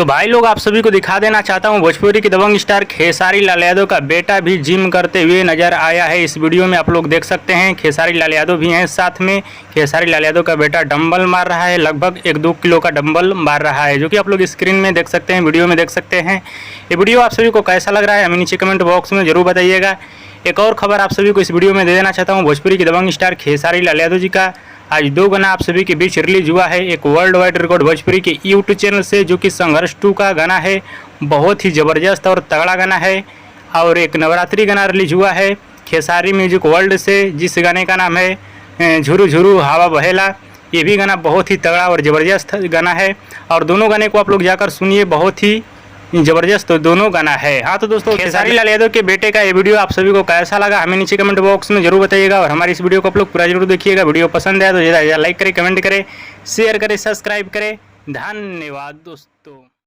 तो भाई लोग आप सभी को दिखा देना चाहता हूं, भोजपुरी की दबंग स्टार खेसारी लाल यादव का बेटा भी जिम करते हुए नजर आया है। इस वीडियो में आप लोग देख सकते हैं खेसारी लाल यादव भी हैं साथ में। खेसारी लाल यादव का बेटा डंबल मार रहा है, लगभग 1-2 किलो का डंबल मार रहा है, जो कि आप लोग स्क्रीन में देख सकते हैं, वीडियो में देख सकते हैं। ये वीडियो आप सभी को कैसा लग रहा है हमें नीचे कमेंट बॉक्स में जरूर बताइएगा। एक और खबर आप सभी को इस वीडियो में दे देना चाहता हूँ, भोजपुरी की दबंग स्टार खेसारी लाल यादव जी का आज 2 गाना आप सभी के बीच रिलीज हुआ है। एक वर्ल्ड वाइड रिकॉर्ड भोजपुरी के यूट्यूब चैनल से, जो कि संघर्ष 2 का गाना है, बहुत ही ज़बरदस्त और तगड़ा गाना है। और एक नवरात्रि गाना रिलीज हुआ है खेसारी म्यूजिक वर्ल्ड से, जिस गाने का नाम है झुरू झुरू हवा बहेला। ये भी गाना बहुत ही तगड़ा और ज़बरदस्त गाना है, और दोनों गाने को आप लोग जाकर सुनिए, बहुत ही ज़बरदस्त दोनों गाना है। हाँ तो दोस्तों, खेसारी लाल यादव के बेटे का ये वीडियो आप सभी को कैसा लगा हमें नीचे कमेंट बॉक्स में जरूर बताइएगा। और हमारी इस वीडियो को आप लोग पूरा जरूर देखिएगा। वीडियो पसंद आया तो ज़्यादा लाइक करें, कमेंट करें, शेयर करें, सब्सक्राइब करें। धन्यवाद दोस्तों।